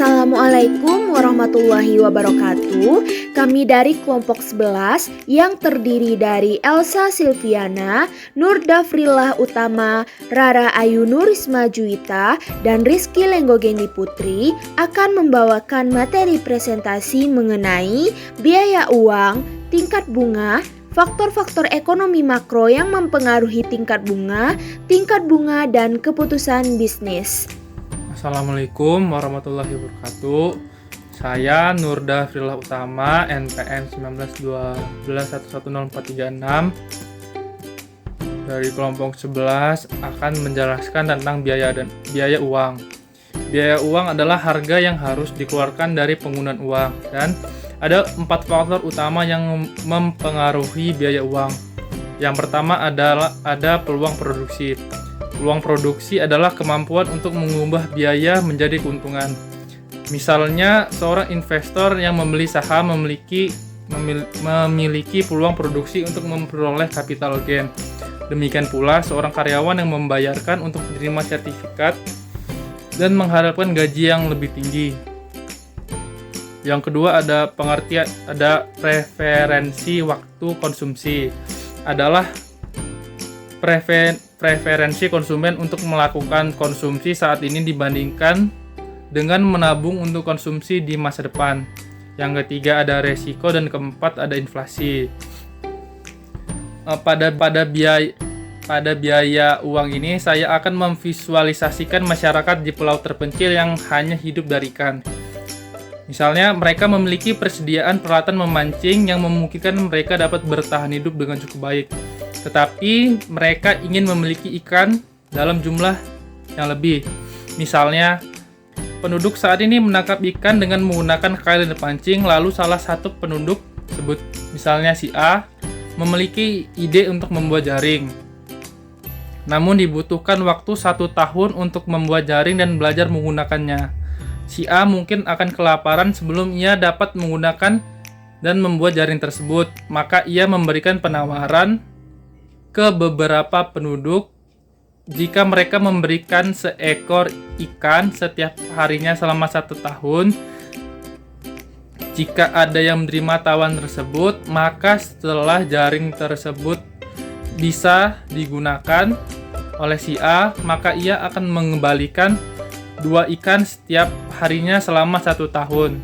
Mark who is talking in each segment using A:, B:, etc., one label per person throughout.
A: Assalamualaikum warahmatullahi wabarakatuh. Kami dari kelompok 11 yang terdiri dari Elsa Silviana, Nur Dafrillah Utama, Rara Ayu Nurisma Juwita, dan Rizky Lenggogeni Putri akan membawakan materi presentasi mengenai biaya uang, tingkat bunga, faktor-faktor ekonomi makro yang mempengaruhi tingkat bunga, dan keputusan bisnis.
B: Assalamualaikum warahmatullahi wabarakatuh. Saya Nur Dafrillah Utama, NPM 1912110436 dari kelompok 11 akan menjelaskan tentang biaya uang. Biaya uang adalah harga yang harus dikeluarkan dari penggunaan uang, dan ada 4 faktor utama yang mempengaruhi biaya uang. Yang pertama adalah ada peluang produksi. Peluang produksi adalah kemampuan untuk mengubah biaya menjadi keuntungan. Misalnya, seorang investor yang membeli saham memiliki peluang produksi untuk memperoleh capital gain. Demikian pula, seorang karyawan yang membayarkan untuk menerima sertifikat dan mengharapkan gaji yang lebih tinggi. Yang kedua ada preferensi waktu konsumsi. Adalah preferensi konsumen untuk melakukan konsumsi saat ini dibandingkan dengan menabung untuk konsumsi di masa depan. Yang ketiga ada resiko, dan keempat ada inflasi. Pada biaya uang ini saya akan memvisualisasikan masyarakat di pulau terpencil yang hanya hidup dari ikan. Misalnya, mereka memiliki persediaan peralatan memancing yang memungkinkan mereka dapat bertahan hidup dengan cukup baik. Tetapi mereka ingin memiliki ikan dalam jumlah yang lebih. Misalnya, penduduk saat ini menangkap ikan dengan menggunakan kail dan pancing, lalu salah satu penduduk sebut misalnya si A memiliki ide untuk membuat jaring. Namun dibutuhkan waktu 1 tahun untuk membuat jaring dan belajar menggunakannya. Si A mungkin akan kelaparan sebelum ia dapat menggunakan dan membuat jaring tersebut. Maka ia memberikan penawaran ke beberapa penduduk jika mereka memberikan seekor ikan setiap harinya selama 1 tahun. Jika ada yang menerima tawaran tersebut, maka setelah jaring tersebut bisa digunakan oleh si A, maka ia akan mengembalikan 2 ikan setiap harinya selama 1 tahun.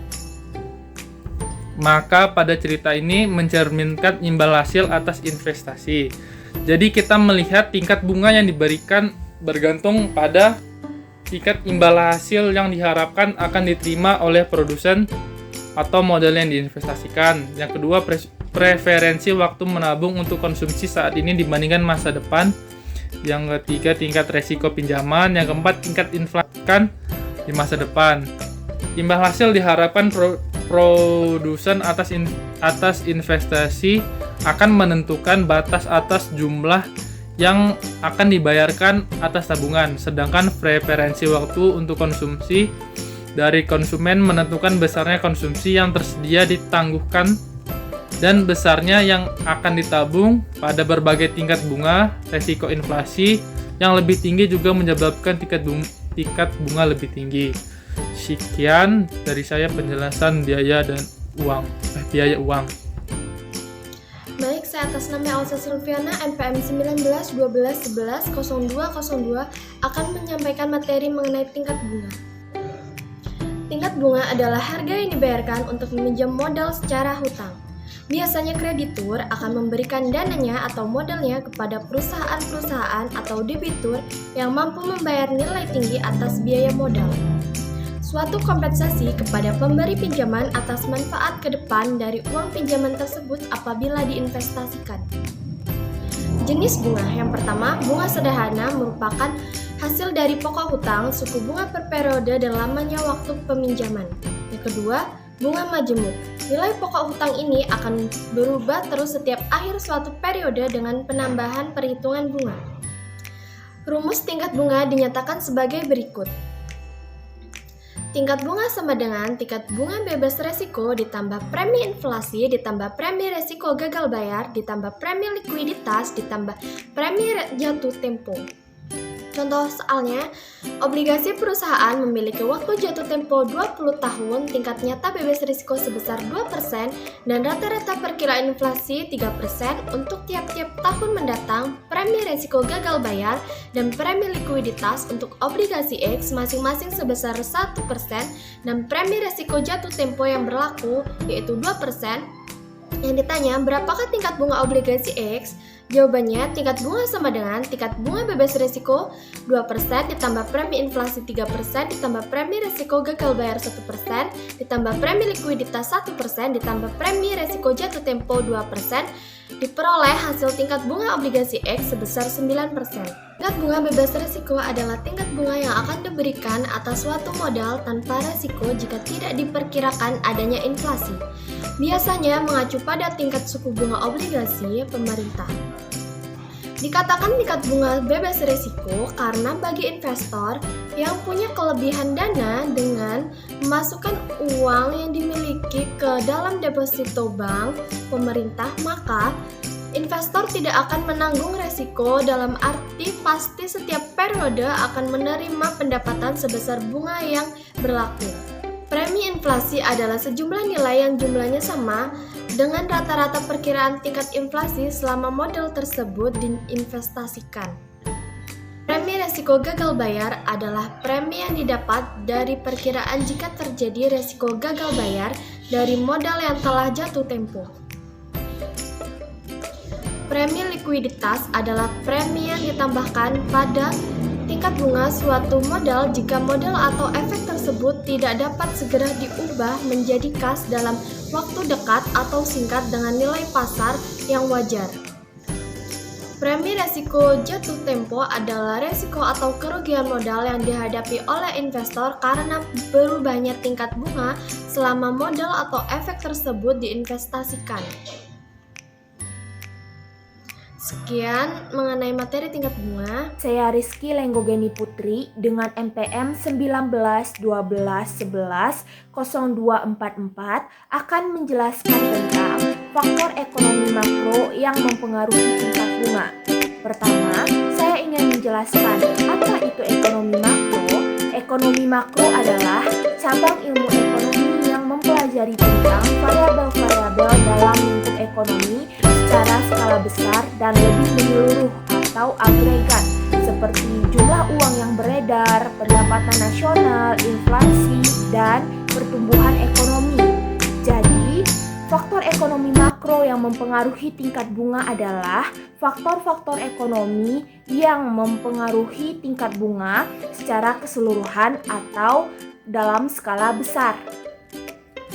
B: Maka pada cerita ini mencerminkan imbal hasil atas investasi. Jadi kita melihat tingkat bunga yang diberikan bergantung pada tingkat imbal hasil yang diharapkan akan diterima oleh produsen atau modal yang diinvestasikan. Yang kedua, preferensi waktu menabung untuk konsumsi saat ini dibandingkan masa depan. Yang ketiga, tingkat resiko pinjaman. Yang keempat, tingkat inflasi di masa depan. Imbal hasil diharapkan produsen atas investasi akan menentukan batas atas jumlah yang akan dibayarkan atas tabungan, sedangkan preferensi waktu untuk konsumsi dari konsumen menentukan besarnya konsumsi yang tersedia ditangguhkan dan besarnya yang akan ditabung. Pada berbagai tingkat bunga, resiko inflasi yang lebih tinggi juga menyebabkan tingkat bunga lebih tinggi. Sekian dari saya penjelasan biaya uang.
C: Baik, saya atas nama Elsa Silviana, NPM 191211110202 akan menyampaikan materi mengenai tingkat bunga. Tingkat bunga adalah harga yang dibayarkan untuk meminjam modal secara hutang. Biasanya kreditur akan memberikan dananya atau modalnya kepada perusahaan-perusahaan atau debitur yang mampu membayar nilai tinggi atas biaya modal. Suatu kompensasi kepada pemberi pinjaman atas manfaat ke depan dari uang pinjaman tersebut apabila diinvestasikan. Jenis bunga yang pertama, bunga sederhana merupakan hasil dari pokok hutang, suku bunga per periode dan lamanya waktu peminjaman. Yang kedua, bunga majemuk. Nilai pokok hutang ini akan berubah terus setiap akhir suatu periode dengan penambahan perhitungan bunga. Rumus tingkat bunga dinyatakan sebagai berikut. Tingkat bunga sama dengan tingkat bunga bebas resiko ditambah premi inflasi ditambah premi resiko gagal bayar ditambah premi likuiditas ditambah premi jatuh tempo. Contoh soalnya, obligasi perusahaan memiliki waktu jatuh tempo 20 tahun, tingkat nyata bebas risiko sebesar 2%, dan rata-rata perkiraan inflasi 3% untuk tiap-tiap tahun mendatang, premi risiko gagal bayar, dan premi likuiditas untuk obligasi X masing-masing sebesar 1%, dan premi risiko jatuh tempo yang berlaku, yaitu 2%. Yang ditanya, berapakah tingkat bunga obligasi X? Jawabannya, tingkat bunga sama dengan tingkat bunga bebas risiko 2% ditambah premi inflasi 3% ditambah premi risiko gagal bayar 1% ditambah premi likuiditas 1% ditambah premi risiko jatuh tempo 2% diperoleh hasil tingkat bunga obligasi X sebesar 9%. Tingkat bunga bebas risiko adalah tingkat bunga yang akan diberikan atas suatu modal tanpa risiko jika tidak diperkirakan adanya inflasi. Biasanya mengacu pada tingkat suku bunga obligasi pemerintah. Dikatakan tingkat bunga bebas risiko karena bagi investor yang punya kelebihan dana dengan memasukkan uang yang dimiliki ke dalam deposito bank pemerintah, maka investor tidak akan menanggung risiko dalam arti pasti setiap periode akan menerima pendapatan sebesar bunga yang berlaku. Premi inflasi adalah sejumlah nilai yang jumlahnya sama dengan rata-rata perkiraan tingkat inflasi selama model tersebut diinvestasikan. Premi risiko gagal bayar adalah premi yang didapat dari perkiraan jika terjadi risiko gagal bayar dari modal yang telah jatuh tempo. Premi likuiditas adalah premi yang ditambahkan pada tingkat bunga suatu modal jika modal atau efek tersebut tidak dapat segera diubah menjadi kas dalam waktu dekat atau singkat dengan nilai pasar yang wajar. Premi risiko jatuh tempo adalah risiko atau kerugian modal yang dihadapi oleh investor karena berubahnya tingkat bunga selama modal atau efek tersebut diinvestasikan. Sekian mengenai materi tingkat bunga.
A: Saya Rizky Lenggogeni Putri dengan NPM 19-12-11-0244 akan menjelaskan tentang faktor ekonomi makro yang mempengaruhi tingkat bunga. Pertama, saya ingin menjelaskan apa itu ekonomi makro. Ekonomi makro adalah cabang ilmu ekonomi yang mempelajari tentang variabel-variabel dalam lingkup ekonomi secara skala besar dan lebih menyeluruh atau agregat seperti jumlah uang yang beredar, pendapatan nasional, inflasi, dan pertumbuhan ekonomi. Jadi, faktor ekonomi makro yang mempengaruhi tingkat bunga adalah faktor-faktor ekonomi yang mempengaruhi tingkat bunga secara keseluruhan atau dalam skala besar.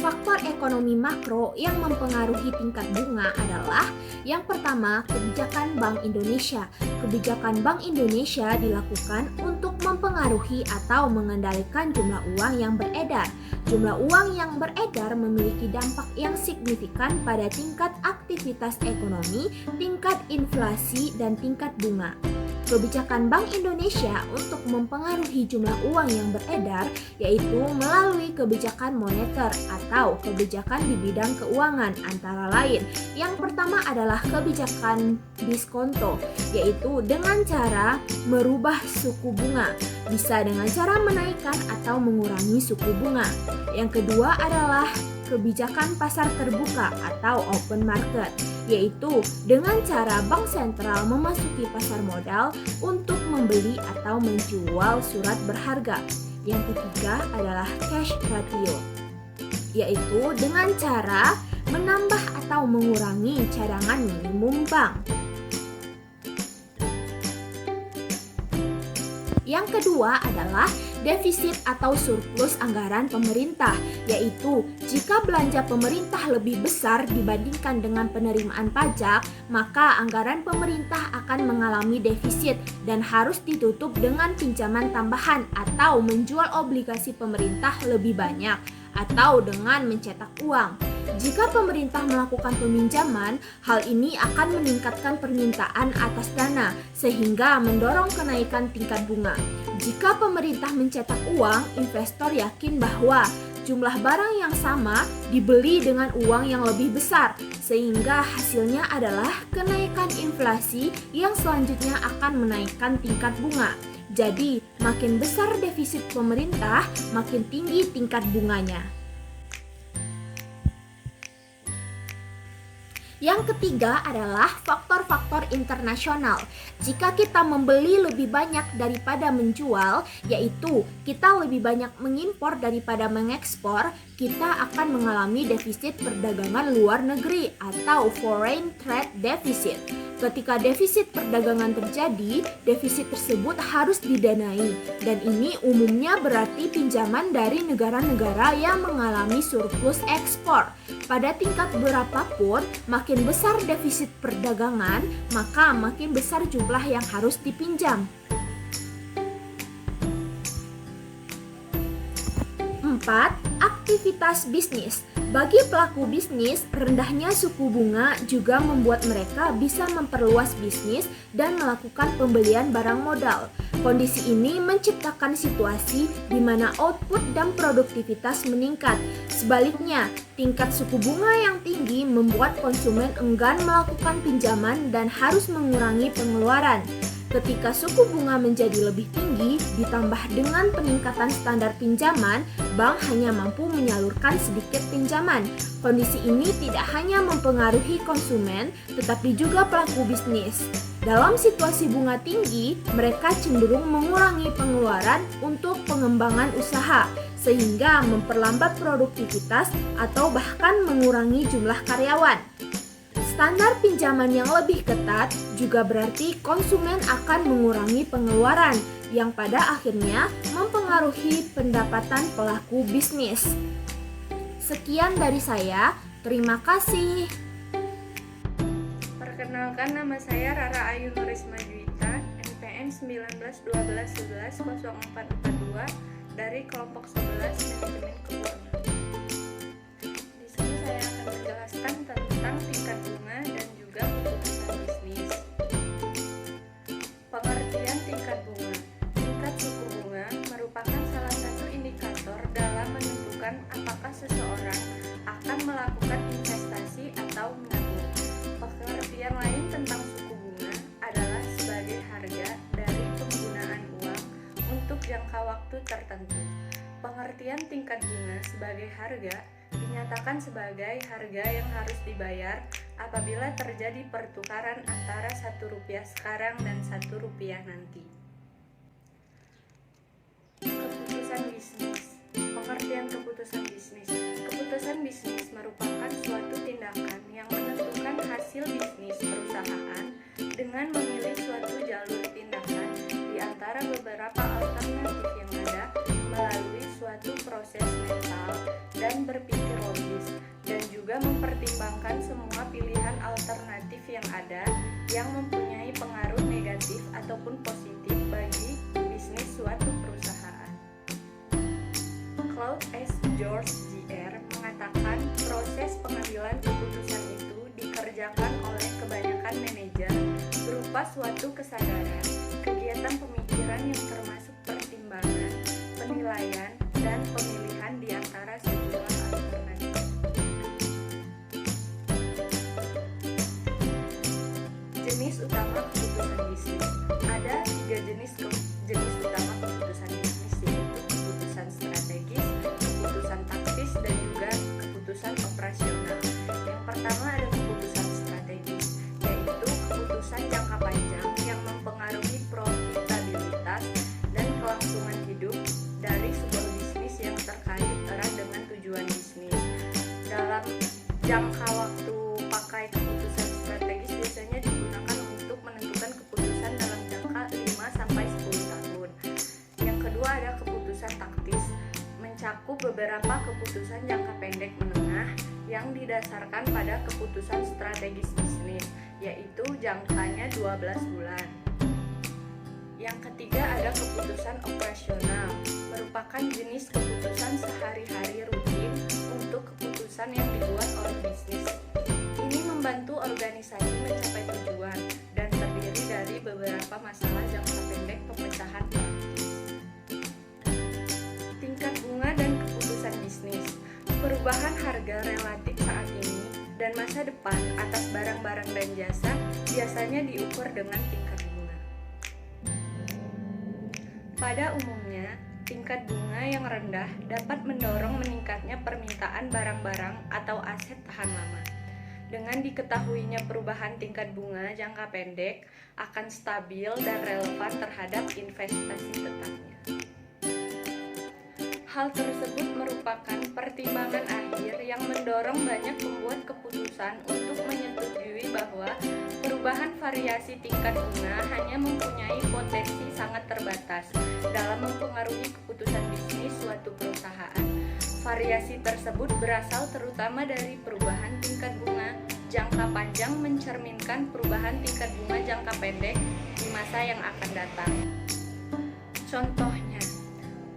A: Faktor ekonomi makro yang mempengaruhi tingkat bunga adalah yang pertama, kebijakan Bank Indonesia. Kebijakan Bank Indonesia dilakukan untuk mempengaruhi atau mengendalikan jumlah uang yang beredar. Jumlah uang yang beredar memiliki dampak yang signifikan pada tingkat aktivitas ekonomi, tingkat inflasi, dan tingkat bunga. Kebijakan Bank Indonesia untuk mempengaruhi jumlah uang yang beredar yaitu melalui kebijakan moneter atau kebijakan di bidang keuangan antara lain. Yang pertama adalah kebijakan diskonto, yaitu dengan cara merubah suku bunga, bisa dengan cara menaikkan atau mengurangi suku bunga. Yang kedua adalah kebijakan pasar terbuka atau open market, yaitu dengan cara bank sentral memasuki pasar modal untuk membeli atau menjual surat berharga. Yang ketiga adalah cash ratio, yaitu dengan cara menambah atau mengurangi cadangan minimum bank. Yang kedua adalah defisit atau surplus anggaran pemerintah, yaitu jika belanja pemerintah lebih besar dibandingkan dengan penerimaan pajak, maka anggaran pemerintah akan mengalami defisit dan harus ditutup dengan pinjaman tambahan atau menjual obligasi pemerintah lebih banyak atau dengan mencetak uang. Jika pemerintah melakukan peminjaman, hal ini akan meningkatkan permintaan atas dana sehingga mendorong kenaikan tingkat bunga. Jika pemerintah mencetak uang, investor yakin bahwa jumlah barang yang sama dibeli dengan uang yang lebih besar, sehingga hasilnya adalah kenaikan inflasi yang selanjutnya akan menaikkan tingkat bunga. Jadi, makin besar defisit pemerintah, makin tinggi tingkat bunganya. Yang ketiga adalah faktor-faktor internasional. Jika kita membeli lebih banyak daripada menjual, yaitu kita lebih banyak mengimpor daripada mengekspor, kita akan mengalami defisit perdagangan luar negeri atau foreign trade deficit. Ketika defisit perdagangan terjadi, defisit tersebut harus didanai, dan ini umumnya berarti pinjaman dari negara-negara yang mengalami surplus ekspor. Pada tingkat berapapun, makin besar defisit perdagangan, maka makin besar jumlah yang harus dipinjam. 4. Aktivitas bisnis. Bagi pelaku bisnis, rendahnya suku bunga juga membuat mereka bisa memperluas bisnis dan melakukan pembelian barang modal. Kondisi ini menciptakan situasi di mana output dan produktivitas meningkat. Sebaliknya, tingkat suku bunga yang tinggi membuat konsumen enggan melakukan pinjaman dan harus mengurangi pengeluaran. Ketika suku bunga menjadi lebih tinggi, ditambah dengan peningkatan standar pinjaman, bank hanya mampu menyalurkan sedikit pinjaman. Kondisi ini tidak hanya mempengaruhi konsumen, tetapi juga pelaku bisnis. Dalam situasi bunga tinggi, mereka cenderung mengurangi pengeluaran untuk pengembangan usaha, sehingga memperlambat produktivitas atau bahkan mengurangi jumlah karyawan. Standar pinjaman yang lebih ketat juga berarti konsumen akan mengurangi pengeluaran, yang pada akhirnya mempengaruhi pendapatan pelaku bisnis. Sekian dari saya, terima kasih.
D: Perkenalkan, nama saya Rara Ayu Nurisma Juwita, NPM 1912110442 dari kelompok 11 Manajemen Keuangan. Di sini saya akan menjelaskan tentang tingkat bunga dan juga keputusan bisnis. Pengertian tingkat bunga. Tingkat suku bunga merupakan salah satu indikator dalam menentukan apakah seseorang akan melakukan investasi atau menabung. Pengertian lain tentang suku bunga adalah sebagai harga dari penggunaan uang untuk jangka waktu tertentu. Pengertian tingkat bunga sebagai harga dinyatakan sebagai harga yang harus dibayar apabila terjadi pertukaran antara Rp1 sekarang dan Rp1 nanti. Keputusan bisnis. Pengertian keputusan bisnis. Keputusan bisnis merupakan suatu tindakan yang menentukan hasil bisnis perusahaan dengan memilih suatu jalur tindakan di antara beberapa alternatif yang ada melalui suatu proses mental dan berpikir logis, dan juga mempertimbangkan semua pilihan alternatif yang ada yang mempunyai pengaruh negatif ataupun positif bagi bisnis suatu perusahaan. Claude S. George Jr. mengatakan proses pengambilan keputusan itu dikerjakan oleh kebanyakan manajer berupa suatu kesadaran, kegiatan pemikiran yang termasuk pertimbangan, penilaian, dan pemilihan di antara sejumlah alternatif. Jenis utama keputusan bisnis. Ada 3 jenis utama keputusan bisnis, yaitu keputusan strategis, keputusan taktis, dan juga keputusan operasional. Yang pertama ada keputusan strategis, yaitu keputusan jangka panjang yang mempengaruhi profitabilitas dan kelangsungan hidup dari sebuah bisnis yang terkait erat dengan tujuan bisnis. Dalam jangka waktu pakai keputusan strategis biasanya digunakan untuk menentukan keputusan dalam jangka 5-10 tahun. Yang kedua ada keputusan taktis, mencakup beberapa keputusan jangka pendek menengah yang didasarkan pada keputusan strategis bisnis, yaitu jangkanya 12 bulan. Yang ketiga ada keputusan operasional, merupakan jenis keputusan sehari-hari rutin untuk keputusan yang dibuat oleh bisnis. Ini membantu organisasi mencapai tujuan dan terdiri dari beberapa masalah jangka pendek pemecahan praktis. Tingkat bunga dan keputusan bisnis. Perubahan harga relatif saat ini dan masa depan atas barang-barang dan jasa biasanya diukur dengan tingkat bunga. Pada umumnya, tingkat bunga yang rendah dapat mendorong meningkatnya permintaan barang-barang atau aset tahan lama. Dengan diketahuinya perubahan tingkat bunga jangka pendek akan stabil dan relevan terhadap investasi tetapnya. Hal tersebut merupakan pertimbangan akhir yang mendorong banyak pembuat keputusan untuk menyetujui bahwa perubahan variasi tingkat bunga hanya mempunyai potensi sangat terbatas dalam mempengaruhi keputusan bisnis suatu perusahaan. Variasi tersebut berasal terutama dari perubahan tingkat bunga jangka panjang mencerminkan perubahan tingkat bunga jangka pendek di masa yang akan datang. Contohnya,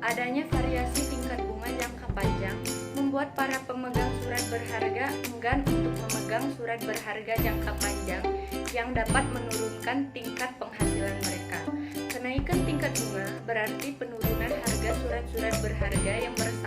D: adanya variasi tingkat bunga jangka panjang membuat para pemegang surat berharga enggan untuk memegang surat berharga jangka panjang yang dapat menurunkan tingkat penghasilan mereka. Kenaikan tingkat bunga berarti penurunan harga surat-surat berharga yang bersifat